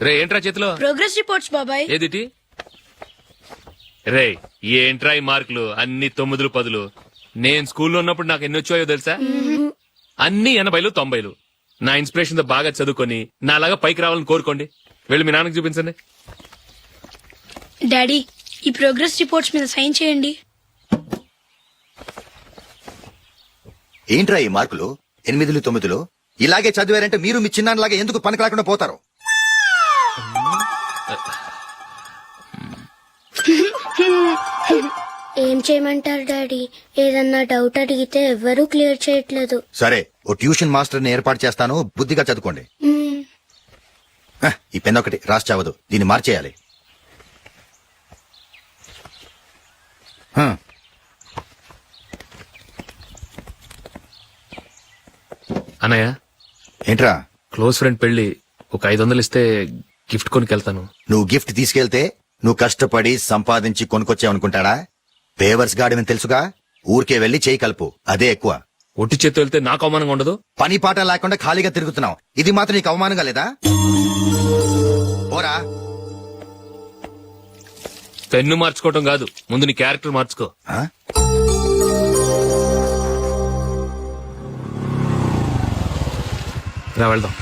రే ఏంట్రా చేతిలో? Progress reports బాబాయ్. ఏదిటి? రే ఏంట్రా ఈ మార్కులు అన్ని 9, 10? నేను స్కూల్లో ఉన్నప్పుడు నాకు ఎన్ని వచ్చాయో తెలుసా? అన్ని 80, 90. నా ఇన్స్పిరేషన్ తో బాగా చదువుకొని నాలాగా పైకి రావాలని కోరుకోండి. వెళ్ళి మీ నాన్నకి చూపించండి. డాడీ ఈ ప్రోగ్రెస్ రిపోర్ట్స్ మీద సైన్ చేయండి. ఏంట్రా ఈ మార్కులు 8, 9? ఇలాగే చదివారంటే మీరు మీ చిన్నాన్నలాగా ఎందుకు పనికి రాకుండా పోతారు? ఏం చేయమంటారు డాడీ? ఏదన్నా డౌట్ అడిగితే ఎవ్వరూ క్లియర్ చేయట్లేదు. సరే ఓ ట్యూషన్ మాస్టర్ ని ఏర్పాటు చేస్తాను, బుద్ధిగా చదువుకోండి. ఈ పెన్ ఒకటి రాసి చావదు, దీన్ని మార్చేయాలి. అన్నయ్య ఏంట్రా? క్లోజ్ ఫ్రెండ్ పెళ్లి ఒక 500 ఇస్తే గిఫ్ట్ కొనుకెళ్తాను. నువ్వు గిఫ్ట్ తీసుకెళ్తే నువ్వు కష్టపడి సంపాదించి కొనుక్కొచ్చావనుకుంటాడా? పేవర్స్ గాడిని తెలుసుగా, ఊరికే వెళ్లి చేయి కలుపు, అదే ఎక్కువ. ఒట్టి చేత్తో వెళ్తే నాకు అవమానంగా ఉండదు? పని పాట లేకుండా ఖాళీగా తిరుగుతున్నావు, ఇది మాత్రం నీకు అవమానంగా లేదా? పోరా. పెన్ను మార్చుకోవటం కాదు, ముందు నీ క్యారెక్టర్ మార్చుకో. ఆ? రా వెళ్దాం.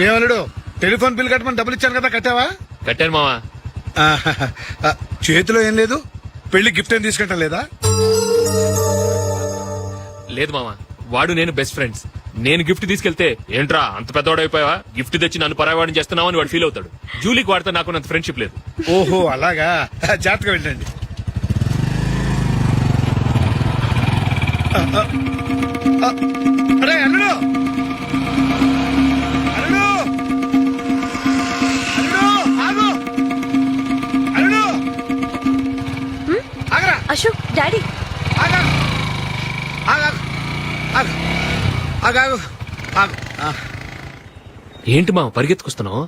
ఏమన్నాడు? టెలిఫోన్ బిల్ కట్టమని డబ్బులు ఇచ్చాను కదా, కట్టావా? కట్టాను మావా. చేతిలో ఏం లేదు, పెళ్లి గిఫ్ట్ ఏం తీసుకుంటాం లేదా? లేదు మావా, వాడు నేను బెస్ట్ ఫ్రెండ్స్. నేను గిఫ్ట్ తీసుకెళ్తే ఏంట్రా అంత పెద్దవాడు అయిపోయావా, గిఫ్ట్ తెచ్చి నన్ను పరాయవాడిని చేస్తున్నావు అని వాడు ఫీల్ అవుతాడు. జూలీకి వాడితే నాకు అంత ఫ్రెండ్షిప్ లేదు. ఓహో అలాగా, జాగ్రత్తగా వెళ్ళండి. అరే అల్లుడు, అల్లుడు, అల్లుడు, ఆగు, అల్లుడు, ఆగరా. అశోక్ డాడీ ఆగా, ఆగా, ఆగు, ఆగాగు, ఆగు. ఏంటి మా పరిగెత్తుకొస్తున్నావు?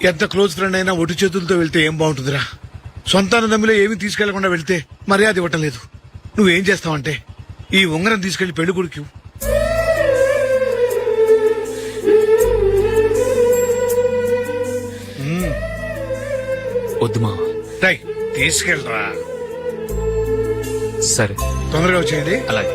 ఎంత క్లోజ్ ఫ్రెండ్ అయినా ఒటి చేతులతో వెళ్తే ఏం బాగుంటుందిరా? సొంతాన దమ్మిలో ఏమీ తీసుకెళ్లకుండా వెళ్తే మర్యాద ఇవ్వటం లేదు. నువ్వేం చేస్తావంటే ఈ ఉంగరం తీసుకెళ్లి పెళ్లి కొడుకు వద్దు మా. తీసుకెళ్ళరా. సరే తొందరగా వచ్చేయండి. అలాగే.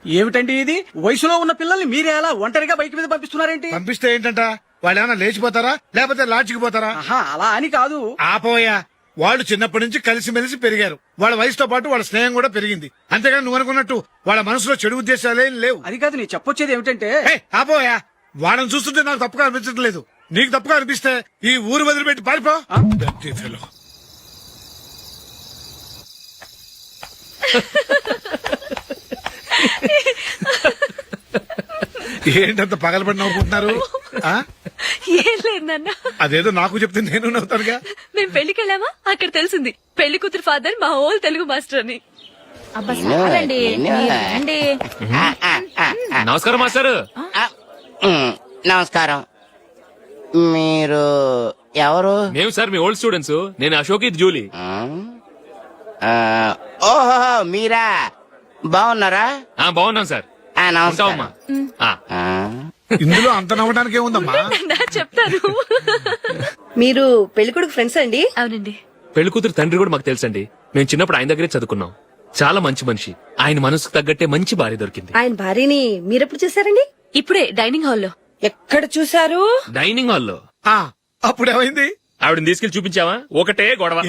ఏమిటండి ఇది? వయసులో ఉన్న పిల్లల్ని మీరే అలా ఒంటరిగా బయట మీద పంపిస్తున్నారేంటి? పంపిస్తే ఏంటంట, వాళ్ళు ఏమైనా లేచిపోతారా లేకపోతే లాడ్జికి పోతారా? ఆహా, అలా అని కాదు. ఆపోయా, వాళ్ళు చిన్నప్పటి నుంచి కలిసిమెలిసి పెరిగారు. వాళ్ళ వయసుతో పాటు వాళ్ళ స్నేహం కూడా పెరిగింది. అంతేగాని నువ్వు అనుకున్నట్టు వాళ్ళ మనసులో చెడు ఉద్దేశాలేం లేవు. అది కాదు, నేను చెప్పొచ్చేది ఏమిటంటే, ఆపోయా, వాళ్ళని చూస్తుంటే నాకు తప్పుగా అనిపించడం లేదు. నీకు తప్పుగా అనిపిస్తే ఈ ఊరు వదిలిపెట్టి పారిపో. ఏంటంత పగలబడి నవ్వుకుంటున్నారు? ఏం లేదు నాన్న. అదేదో నాకు చెప్తే నేను నవ్వుతానుగా. మేము పెళ్లికి వెళ్ళామా, అక్కడ తెలిసింది పెళ్లి కూతురు ఫాదర్ మా హోల్ తెలుగు మాస్టర్ అని. నమస్కారం మాస్టర్. నమస్కారం. మీరు ఎవరు? మేము సార్ మీ ఓల్డ్ స్టూడెంట్స్. నేను అశోక్, ఇది జూలీ. ఓహో మీరా, బాగున్నారా? బాగున్నాం సార్. నమస్కారం. ఇందులో అంత నవ్వడానికి ఏముందమ్మా? చెప్తాను. మీరు పెళ్లికొడుకు ఫ్రెండ్స్ అండి? అవునండి. పెళ్లి కూతురు తండ్రి కూడా మాకు తెలుసండి. మేము చిన్నప్పుడు ఆయన దగ్గరే చదువుకున్నాం. చాలా మంచి మనిషి. ఆయన మనసుకు తగ్గట్టే మంచి భార్య దొరికింది. ఆయన భార్యని మీరెప్పుడు చూసారండి? ఇప్పుడే డైనింగ్ హాల్లో. ఎక్కడ చూసారు? డైనింగ్ హాల్లో. అప్పుడు ఏమైంది? ఆవిడని తీసుకెళ్లి చూపించావా? ఒకటే గొడవ.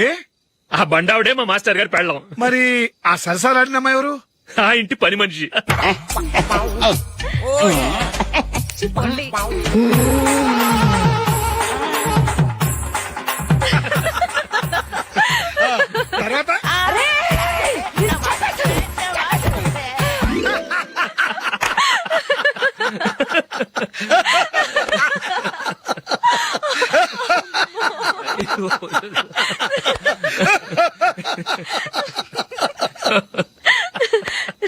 ఆ బండావిడే మా మాస్టర్ గారు పెళ్ళం. మరి ఆ సరసాలాడిన అమ్మాయి ఎవరు? ఆ ఇంటి పని మనిషి. తర్వాత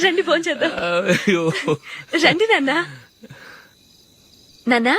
రండి భోంచేద్దాం. రండి నాన్న. నాన్న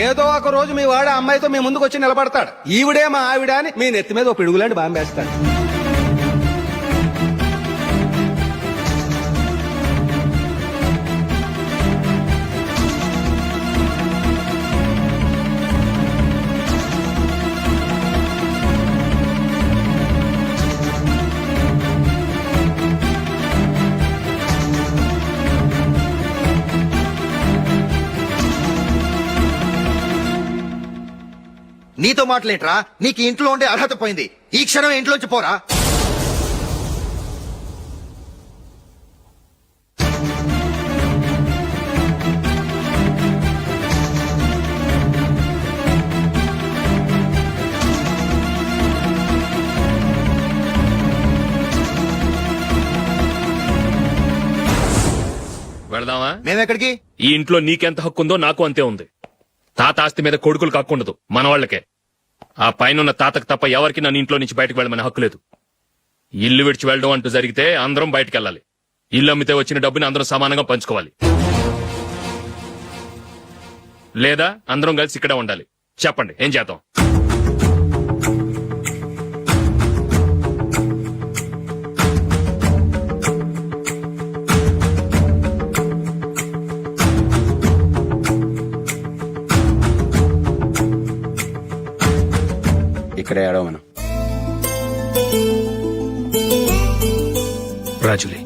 ఏదో ఒక రోజు మీ వాడు ఆ అమ్మాయితో మీ ముందుకు వచ్చి నిలబడతాడు. ఈవిడే మా ఆవిడ అని మీ నెత్తి మీద ఓ పిడుగులాంటి బాంబేస్తాడు. నీతో మాటలేంట్రా? నీకు ఇంట్లో ఉండే అర్హత పోయింది. ఈ క్షణం ఇంట్లోంచి పోరా. వెళదామా? మేమెక్కడికి? ఈ ఇంట్లో నీకెంత హక్కు ఉందో నాకు అంతే ఉంది. తాత ఆస్తి మీద కొడుకులు కాకుండదు, మన వాళ్ళకే. ఆ పైన తాతకు తప్ప ఎవరికి నన్ను ఇంట్లో నుంచి బయటకు వెళ్ళమని హక్కు లేదు. ఇల్లు విడిచి వెళ్ళడం అంటూ జరిగితే అందరం బయటకు వెళ్ళాలి. ఇల్లు అమ్మితే వచ్చిన డబ్బుని అందరం సమానంగా పంచుకోవాలి. లేదా అందరం కలిసి ఇక్కడే ఉండాలి. చెప్పండి, ఏం చేద్దాం? ఇక్కడే ఏడవ మనం. రాజులే,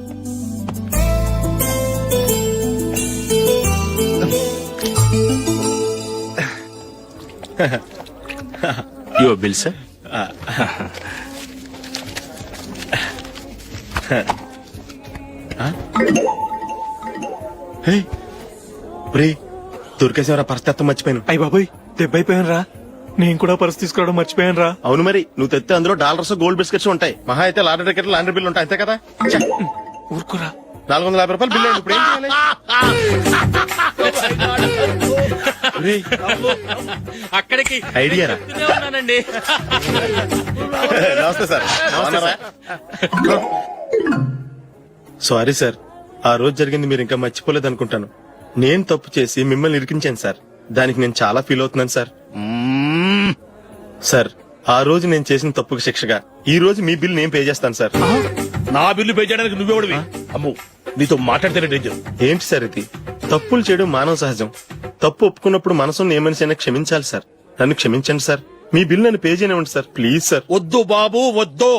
యువర్ బిల్ సార్. దొరికేసేవరా పరిస్థితి మర్చిపోయాను. అయ్య బాబాయ్, దెబ్బైపోయాను రా. నేను కూడా పర్స్ తీసుకురావడం మర్చిపోయాను రా. అవును మరి, నువ్వు తెస్తే అందులో డాలర్స్ గోల్డ్ బిస్కెట్స్ ఉంటాయి. మహా అయితే లాటరీ టికెట్ లాండ్రీ బిల్ ఉంటాయి, అంతే కదా. ఊరుకురా. 450 రూపాయలు బిల్ అయింది. ఇప్పుడు ఏం చేయాలి? అక్కడికి ఐడియా రా. ఉన్నానండి. నమస్తే సార్. సారీ సార్, ఆ రోజు జరిగింది మీరు ఇంకా మర్చిపోలేదు అనుకుంటాను. నేను తప్పు చేసి మిమ్మల్ని ఇరికించాను సార్. దానికి నేను చాలా ఫీల్ అవుతున్నాను సార్. సార్, ఆ రోజు నేను చేసిన తప్పుకు శిక్షగా ఈ రోజు మీ బిల్ నేను పే చేస్తాను సార్. నా బిల్లు పే చేయడానికి నువ్వెవడివి? అమ్మో, నీతో మాట్లాడితేనే డేంజర్. ఏంటి సార్ ఇది? తప్పులు చేయడం మానవ సహజం. తప్పు ఒప్పుకున్నప్పుడు మనసును ఏ మనిషి అయినా క్షమించాలి సార్. నన్ను క్షమించండి సార్. మీ బిల్ నన్ను పే చేయనివ్వండి సార్, ప్లీజ్ సార్. వద్దు బాబు, వద్దు.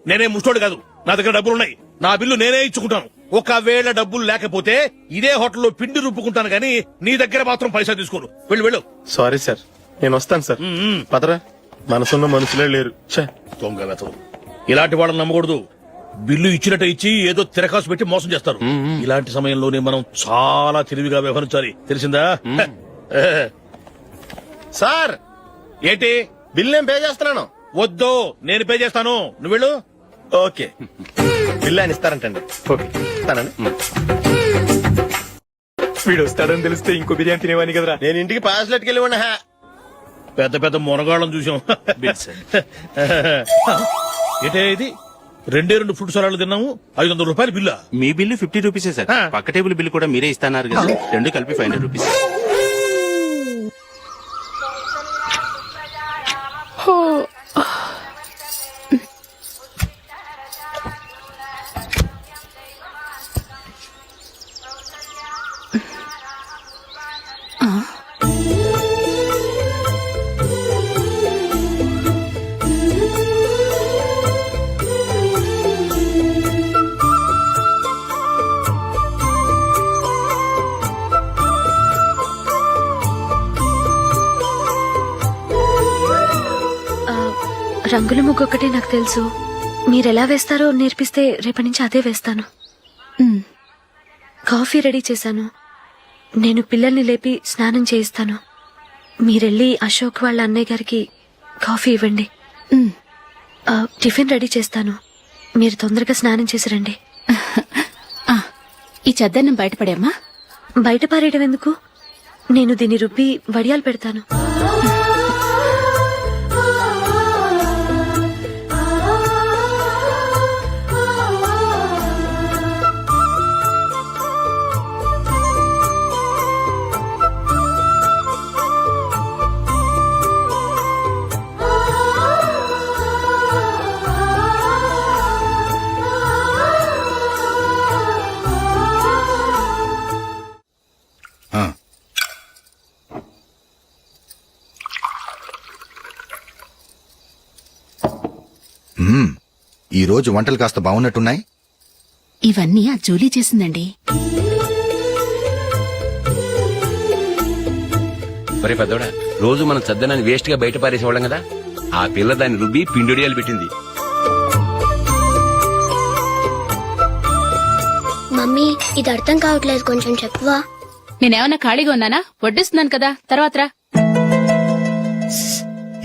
నేనే ముష్టోడు కాదు, నా దగ్గర డబ్బులున్నాయి. నా బిల్లు నేనే ఇచ్చుకుంటాను. ఒకవేళ డబ్బులు లేకపోతే ఇదే హోటల్లో పిండి రుబ్బుకుంటాను గానీ నీ దగ్గర మాత్రం పైసా తీసుకోను. వెళ్ళు వెళ్ళు. సారీ సార్, నేను వస్తాను సార్. పదరా, మనసున్న మనుషులే లేరు. ఛే, దొంగ వెతవు. ఇలాంటి వాళ్ళని నమ్మకూడదు. బిల్లు ఇచ్చినట్టు ఇచ్చి ఏదో తిరకాసు పెట్టి మోసం చేస్తారు. ఇలాంటి సమయంలోనే మనం చాలా తెలివిగా వ్యవహరించాలి, తెలిసిందా? సార్, ఏంటి? బిల్ నేను పే చేస్తున్నాను. వద్దు, నేను పే చేస్తాను, నువ్వు వెళ్ళు. ఓకే, బిల్ ఆయన ఇస్తారంటండి. ఓకే, ఇస్తానండి. వీడు వస్తాడని తెలిస్తే ఇంకో బిర్యానీ తినేవాని కదరా. నేను ఇంటికి పాస్లెట్కి వెళ్ళి ఉన్నా. పెద్ద పెద్ద మునగాళ్ళం చూసాం. ఏంటే ఇది? 2 ఫుడ్ సలాడ్లు తిన్నాము, 500 రూపాయలు బిల్లా? మీ బిల్లు 50 రూపీసే సార్. పక్క టేబుల్ బిల్లు కూడా మీరే ఇస్తాన్నారు కదా, రెండు కలిపి 500 రూపీస్. రంగుల ముగ్గు ఒకటే నాకు తెలుసు. మీరెలా వేస్తారో నేర్పిస్తే రేపటి నుంచి అదే వేస్తాను. కాఫీ రెడీ చేశాను. నేను పిల్లల్ని లేపి స్నానం చేయిస్తాను. మీరెళ్ళి అశోక్ వాళ్ళ అన్నయ్య గారికి కాఫీ ఇవ్వండి. టిఫిన్ రెడీ చేస్తాను. మీరు తొందరగా స్నానం చేసి రండి. ఈ చెద్దన్నం బయటపడేమ్మా. బయట పారేయడం ఎందుకు? నేను దీన్ని రుబ్బి వడియాలు పెడతాను. రోజు వంటలు కాస్త బాగున్నట్టున్నాయి. ఇవన్నీ ఆ జూలీ చేసిందండి. ఒరే పెద్దోడా, రోజు మనం చద్దనాన్ని వేస్ట్ గా బయట పారేసేవాళ్ళం కదా, ఆ పిల్ల దాన్ని రుబ్బి పిండొడియాలు పెట్టింది. మమ్మీ ఇది అర్థం కావట్లేదు, కొంచెం చెప్పువా. నేనేమన్నా ఖాళీగా ఉన్నానా? వడ్డిస్తున్నాను కదా, తర్వాత రా.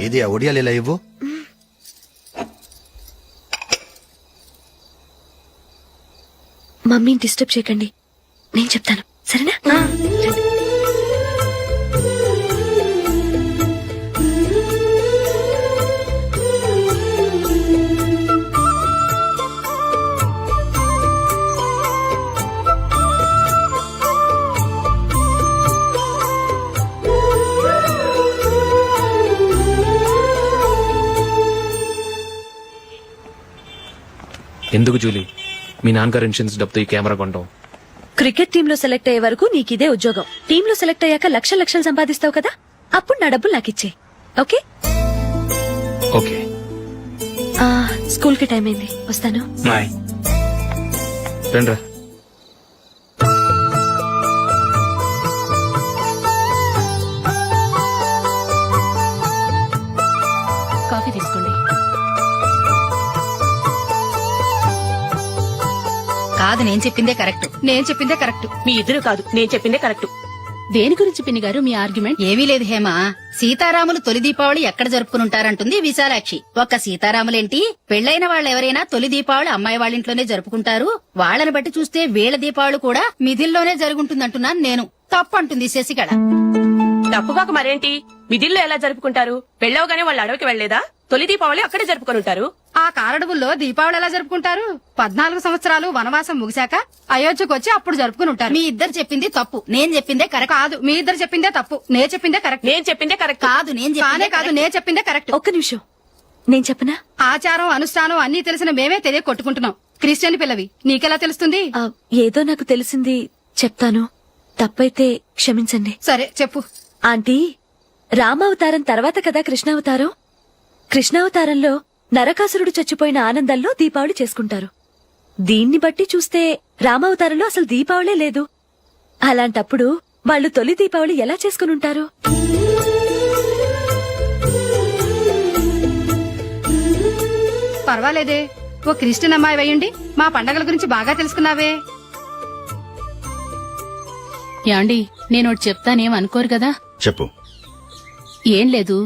ఏది ఆ ఒడియాలు ఇలా ఇవ్వు. మమ్మీని డిస్టర్బ్ చేయకండి, నేను చెప్తాను, సరేనా? రండి. ఎందుకు జూలీ మీ నాన్నగారు ఇన్సూరెన్స్ డబ్బుతో ఈ కెమెరా కొంటాం? క్రికెట్ టీమ్ లో సెలెక్ట్ అయ్యే వరకు నీకిదే ఉద్యోగం. టీమ్ లో సెలెక్ట్ అయ్యాక లక్షలు లక్షలు సంపాదిస్తావు కదా, అప్పుడు నా డబ్బులు నాకు ఇచ్చే. ఓకే? ఓకే. స్కూల్ కి టైం అయింది, వస్తాను. బాయ్. రండ్రా. కాఫీ తీసుకోండి. కాదు, నేను చెప్పిందే కరెక్ట్. నేను చెప్పిందే కరెక్ట్. మీ ఇద్దరు కాదు, నేను చెప్పిందే కరెక్ట్. దేని గురించి పిన్ని గారు మీ ఆర్గ్యుమెంట్? ఏమీ లేదు హేమ. సీతారాములు తొలి దీపావళి ఎక్కడ జరుపుకుంటారంటుంది విశాలాక్షి. ఒక్క సీతారాములేంటి, పెళ్లైన వాళ్ళెవరైనా తొలి దీపావళి అమ్మాయి వాళ్ళింట్లోనే జరుపుకుంటారు. వాళ్ళని బట్టి చూస్తే వీళ్ళ దీపావళి కూడా మిథిల్లోనే జరుగుంటుందంటున్నాను నేను. తప్పు అంటుంది శశికళ. తప్పుగాక మరేంటి, మిదిల్లో ఎలా జరుపుకుంటారు? పెళ్ళవగానే వాళ్ళు అడవికి వెళ్లేదా? తొలి దీపావళి అక్కడే జరుపుకొని ఉంటారు. ఆ కారడవుల్లో దీపావళి ఎలా జరుపుకుంటారు? 14 సంవత్సరాలు వనవాసం ముగిశాక అయోధ్యకు వచ్చి అప్పుడు జరుపుకుని ఉంటారు. మీ ఇద్దరు చెప్పింది తప్పు, నేను చెప్పిందే కరెక్ట్. కాదు, మీ ఇద్దరు చెప్పిందే తప్పు, నేను చెప్పిందే కరెక్ట్. నేను చెప్పిందే కరెక్ట్. కాదు, నేను చెప్పిందే కరెక్ట్. ఒక్క నిమిషం, నేను చెప్పనా? ఆచారం అనుష్ఠానం అన్ని తెలిసిన మేమే తెలియ కొట్టుకుంటున్నాం. క్రిస్టియన్ పిల్లవి, నీకెలా తెలుస్తుంది? ఏదో నాకు తెలిసింది చెప్తాను, తప్పైతే క్షమించండి. సరే చెప్పు. ఆంటీ, రామావతారం తర్వాత కదా కృష్ణావతారం. కృష్ణావతారంలో నరకాసురుడు చచ్చిపోయిన ఆనందంలో దీపావళి చేసుకుంటారు. దీన్ని బట్టి చూస్తే రామావతారంలో అసలు దీపావళే లేదు. అలాంటప్పుడు వాళ్ళు తొలి దీపావళి ఎలా చేసుకునుంటారు? పర్వాలేదే, ఓ క్రిస్టియన్ అమ్మాయి అయ్యుండి మా పండగల గురించి బాగా తెలుసుకున్నావే. యాండి, నేను ఒకటి చెప్తానేం అనుకోరు కదా? చెప్పు. ఏం లేదు,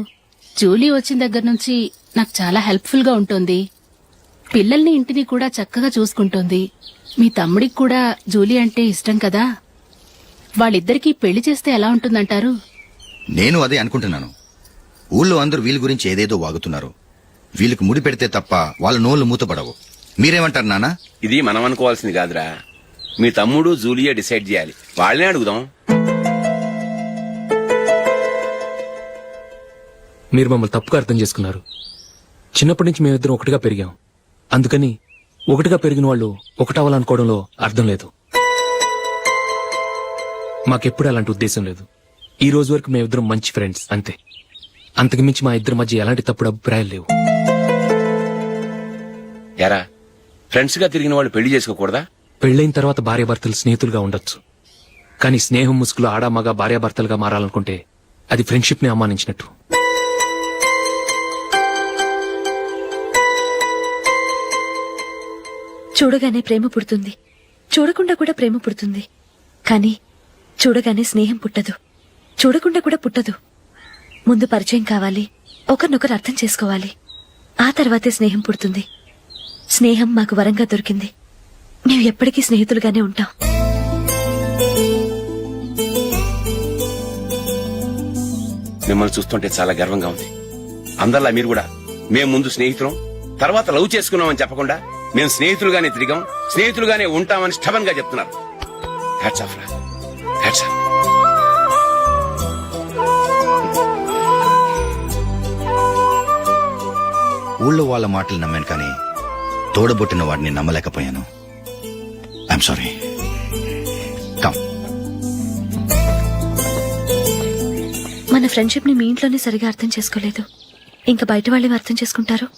జూలీ వచ్చిన దగ్గర నుంచి నాకు చాలా హెల్ప్ఫుల్ గా ఉంటుంది. పిల్లల్ని ఇంటిని కూడా చక్కగా చూసుకుంటోంది. మీ తమ్ముడికి కూడా జూలీ అంటే ఇష్టం కదా. వాళ్ళిద్దరికీ పెళ్లి చేస్తే ఎలా ఉంటుందంటారు? నేను అదే అనుకుంటున్నాను. ఊళ్ళో అందరూ వీళ్ళ గురించి ఏదేదో వాగుతున్నారు. వీళ్ళకి ముడి పెడితే తప్ప వాళ్ళ నోళ్లు మూతపడవు. మీరేమంటారు నాన్న? ఇది మనం అనుకోవాల్సింది కాదురా, మీ తమ్ముడు జూలియా డిసైడ్ చేయాలి. వాళ్ళనే అడుగుదాం. మీరు మమ్మల్ని తప్పుగా అర్థం చేసుకున్నారు. చిన్నప్పటి నుంచి మేమిద్దరం ఒకటిగా పెరిగాం. అందుకని ఒకటిగా పెరిగిన వాళ్ళు ఒకటవ్వాలనుకోవడంలో అర్థం లేదు. మాకెప్పుడు అలాంటి ఉద్దేశం లేదు. ఈ రోజు వరకు మేమిద్దరం మంచి ఫ్రెండ్స్ అంతే. అంతకు మించి మా ఇద్దరి మధ్య ఎలాంటి తప్పుడు అభిప్రాయాలు లేవు. ఎరా, ఫ్రెండ్స్ గా తిరిగిన వాళ్ళు పెళ్లి చేసుకోకూడదా? పెళ్లైన తర్వాత భార్యాభర్తలు స్నేహితులుగా ఉండొచ్చు. కానీ స్నేహం ముసుగులో ఆడా మగ భార్యాభర్తలుగా మారాలనుకుంటే అది ఫ్రెండ్షిప్ ని అవమానించినట్టు. చూడగానే ప్రేమ పుడుతుంది, చూడకుండా కూడా ప్రేమ పుడుతుంది. కానీ చూడగానే స్నేహం పుట్టదు, చూడకుండా కూడా పుట్టదు. ముందు పరిచయం కావాలి, ఒకరినొకరు అర్థం చేసుకోవాలి, ఆ తర్వాతే స్నేహం పుడుతుంది. స్నేహం మాకు వరంగా దొరికింది. మేము ఎప్పటికీ స్నేహితులుగానే ఉంటాం. మిమ్మల్ని చూస్తుంటే చాలా గర్వంగా ఉంది. అందరిలా మీరు కూడా మేము ముందు స్నేహితులం, తర్వాత లవ్ చేసుకున్నామని చెప్పకుండా మేము స్నేహితులుగానే తిరిగాం, స్నేహితులుగానే ఉంటామని స్టబన్ గా చెప్తున్నారు. హ్యాట్స్ ఆఫ్ రా, హ్యాట్స్ ఆఫ్. ఊళ్ళో వాళ్ళ మాటలు నమ్మాను, కానీ తోడబుట్టిన వాడిని నమ్మలేకపోయాను. I'm sorry. కమ్. మన ఫ్రెండ్షిప్ ని మీ ఇంట్లోనే సరిగా అర్థం చేసుకోలేదు, ఇంకా బయట వాళ్ళేం అర్థం చేసుకుంటారు?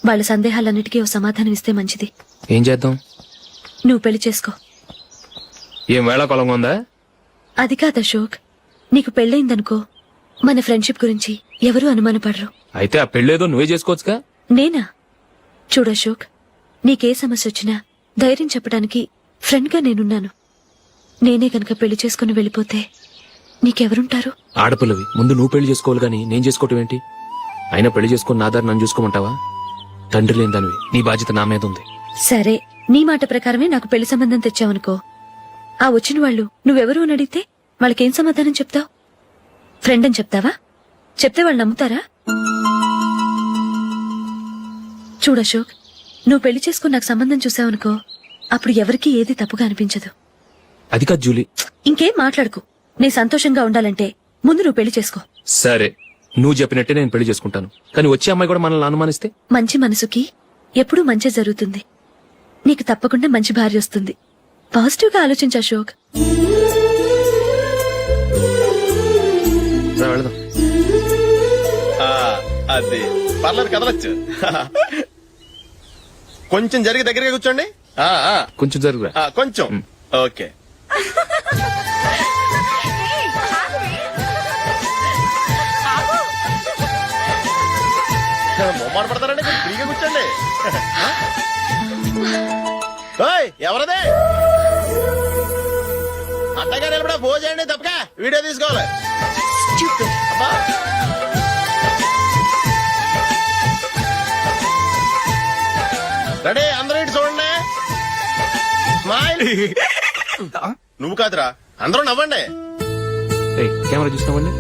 వాళ్ళ సందేహాలన్నిటికీ ఓ సమాధానం ఇస్తే మంచిది. ఏం చేద్దాం? నువ్వు పెళ్లి చేసుకో. ఏం వేళాకొలంగా ఉందా? అది కాదు అశోక్, నీకు పెళ్ళయిందనుకో మన ఫ్రెండ్షిప్ గురించి ఎవరూ అనుమానపడరు. అయితే ఆ పెళ్ళేదో నువ్వే చేసుకోవచ్చుగా. నేనా? చూడు అశోక్, నీకే సమస్య వచ్చినా ధైర్యం చెప్పడానికి ఫ్రెండ్ గా నేనున్నాను. నేనే గనక పెళ్లి చేసుకుని వెళ్ళిపోతే నీకెవరుంటారు? ఆడపిల్లవి ముందు నువ్వు పెళ్లి చేసుకోవాలి గాని నేను చేసుకోవటం ఏంటి? అయినా పెళ్లి చేసుకుని నా దారి నన్ను చూసుకోమంటావా? తండ్రి లేని దానివి, నీ బాధ్యత నా మీద ఉంది. సరే, నీ మాట ప్రకారమే నాకు పెళ్లి సంబంధం తెచ్చావనుకో, ఆ వచ్చిన వాళ్ళు నువ్వెవరు అని అడిగితే వాళ్ళకేం సమాధానం చెప్తావు? ఫ్రెండ్ అని చెప్తావా? చెప్తే వాళ్ళు నమ్ముతారా? చూడు అశోక్, నువ్వు పెళ్లి చేసుకుని నాకు సంబంధం చూసావనుకో, అప్పుడు ఎవరికీ ఏది తప్పుగా అనిపించదు. అది కాదు జూలీ. ఇంకేం మాట్లాడుకు. నీ సంతోషంగా ఉండాలంటే ముందు నువ్వు పెళ్లి చేసుకో. సరే, నువ్వు చెప్పినట్టే నేను పెళ్లి చేసుకుంటాను. కానీ వచ్చే అమ్మాయి కూడా మనల్ని అనుమానిస్తే? మంచి మనసుకి ఎప్పుడూ మంచి జరుగుతుంది. నీకు తప్పకుండా మంచి భార్య వస్తుంది. పాజిటివ్ గా ఆలోచించు అశోక్. రా, వెళదాం. అది పర్లేదు, కదలొచ్చు. కొంచెం జరిగి దగ్గరగా కూర్చోండి. కొంచెం జరుగురా. కొంచెం. ఓకే. మొమ్మాట పడతారండి, కొంచెం ఫ్రీగా కూర్చోండి. ఓయ్, ఎవరదే? అట్టగా నిలబడా ఫోన్ చేయండి, తప్పగా వీడియో తీసుకోవాలి. అబ్బా. రెడీ, అందరూ ఇటు చూడండి. స్మైల్. నువ్వు కాదురా, అందరూ నవ్వండి. కెమెరా చూసినావండి.